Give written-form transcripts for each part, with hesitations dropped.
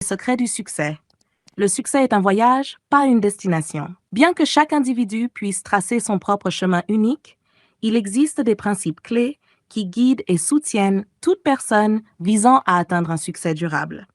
secrets du succès. Le succès est un voyage, pas une destination. Bien que chaque individu puisse tracer son propre chemin unique, il existe des principes clés qui guident et soutiennent toute personne visant à atteindre un succès durable.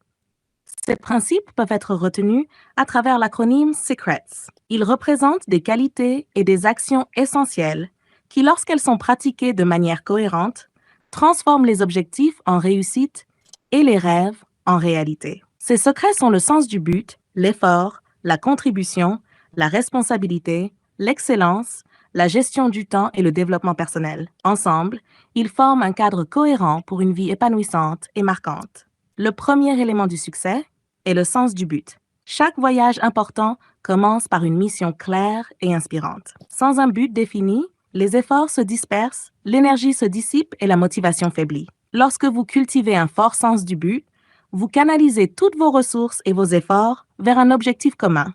Ces principes peuvent être retenus à travers l'acronyme SECRETS. Ils représentent des qualités et des actions essentielles qui, lorsqu'elles sont pratiquées de manière cohérente, transforment les objectifs en réussite et les rêves en réalité. Ces secrets sont le sens du but, l'effort, la contribution, la responsabilité, l'excellence, la gestion du temps et le développement personnel. Ensemble, ils forment un cadre cohérent pour une vie épanouissante et marquante. Le premier élément du succès est le sens du but. Chaque voyage important commence par une mission claire et inspirante. Sans un but défini, les efforts se dispersent, l'énergie se dissipe et la motivation faiblit. Lorsque vous cultivez un fort sens du but, vous canalisez toutes vos ressources et vos efforts vers un objectif commun.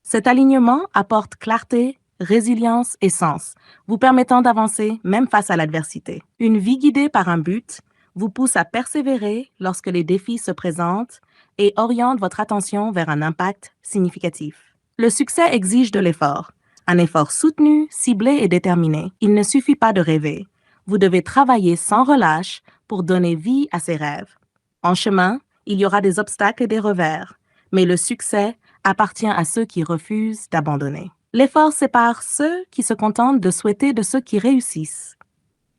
Cet alignement apporte clarté, résilience et sens, vous permettant d'avancer même face à l'adversité. Une vie guidée par un but vous pousse à persévérer lorsque les défis se présentent et oriente votre attention vers un impact significatif. Le succès exige de l'effort, un effort soutenu, ciblé et déterminé. Il ne suffit pas de rêver. Vous devez travailler sans relâche pour donner vie à ses rêves. En chemin, il y aura des obstacles et des revers, mais le succès appartient à ceux qui refusent d'abandonner. L'effort sépare ceux qui se contentent de souhaiter de ceux qui réussissent.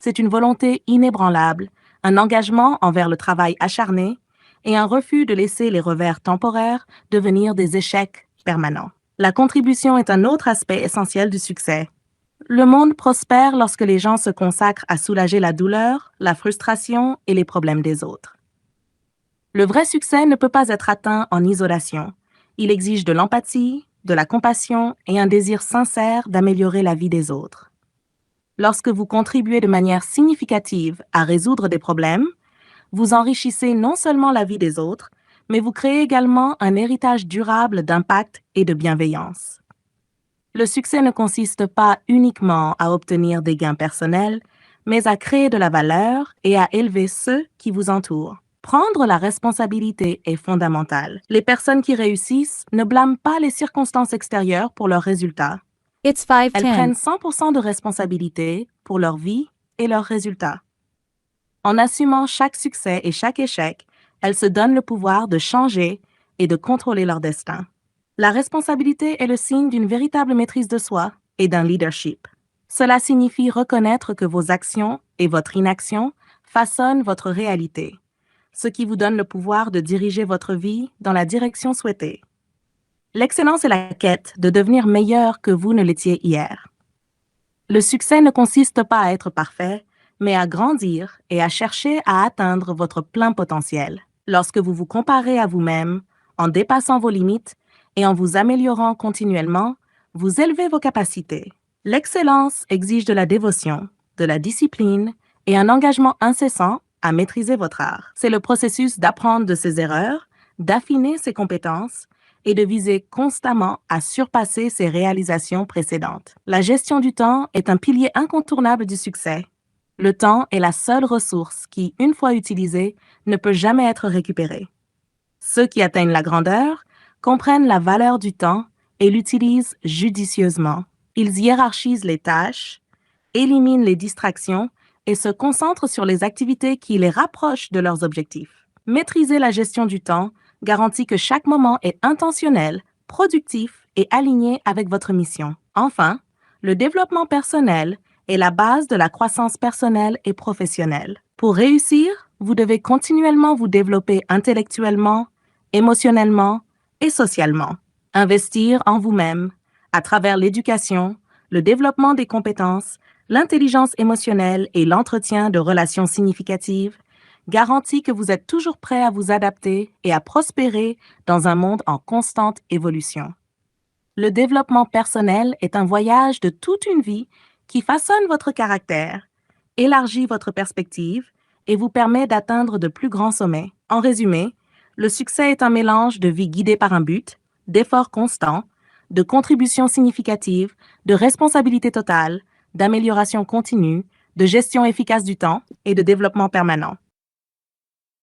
C'est une volonté inébranlable, un engagement envers le travail acharné et un refus de laisser les revers temporaires devenir des échecs permanents. La contribution est un autre aspect essentiel du succès. Le monde prospère lorsque les gens se consacrent à soulager la douleur, la frustration et les problèmes des autres. Le vrai succès ne peut pas être atteint en isolation. Il exige de l'empathie, de la compassion et un désir sincère d'améliorer la vie des autres. Lorsque vous contribuez de manière significative à résoudre des problèmes, vous enrichissez non seulement la vie des autres, mais vous créez également un héritage durable d'impact et de bienveillance. Le succès ne consiste pas uniquement à obtenir des gains personnels, mais à créer de la valeur et à élever ceux qui vous entourent. Prendre la responsabilité est fondamental. Les personnes qui réussissent ne blâment pas les circonstances extérieures pour leurs résultats. It's Elles 5:10. prennent 100% de responsabilité pour leur vie et leurs résultats. En assumant chaque succès et chaque échec, elles se donnent le pouvoir de changer et de contrôler leur destin. La responsabilité est le signe d'une véritable maîtrise de soi et d'un leadership. Cela signifie reconnaître que vos actions et votre inaction façonnent votre réalité, ce qui vous donne le pouvoir de diriger votre vie dans la direction souhaitée. L'excellence est la quête de devenir meilleur que vous ne l'étiez hier. Le succès ne consiste pas à être parfait, mais à grandir et à chercher à atteindre votre plein potentiel. Lorsque vous vous comparez à vous-même, en dépassant vos limites et en vous améliorant continuellement, vous élevez vos capacités. L'excellence exige de la dévotion, de la discipline et un engagement incessant à maîtriser votre art. C'est le processus d'apprendre de ses erreurs, d'affiner ses compétences et de viser constamment à surpasser ses réalisations précédentes. La gestion du temps est un pilier incontournable du succès. Le temps est la seule ressource qui, une fois utilisée, ne peut jamais être récupérée. Ceux qui atteignent la grandeur comprennent la valeur du temps et l'utilisent judicieusement. Ils hiérarchisent les tâches, éliminent les distractions et se concentrent sur les activités qui les rapprochent de leurs objectifs. Maîtriser la gestion du temps garantit que chaque moment est intentionnel, productif et aligné avec votre mission. Enfin, le développement personnel est la base de la croissance personnelle et professionnelle. Pour réussir, vous devez continuellement vous développer intellectuellement, émotionnellement et socialement. Investir en vous-même à travers l'éducation, le développement des compétences, l'intelligence émotionnelle et l'entretien de relations significatives garantit que vous êtes toujours prêt à vous adapter et à prospérer dans un monde en constante évolution. Le développement personnel est un voyage de toute une vie qui façonne votre caractère, élargit votre perspective et vous permet d'atteindre de plus grands sommets. En résumé, le succès est un mélange de vie guidée par un but, d'efforts constants, de contributions significatives, de responsabilité totale, d'amélioration continue, de gestion efficace du temps et de développement permanent.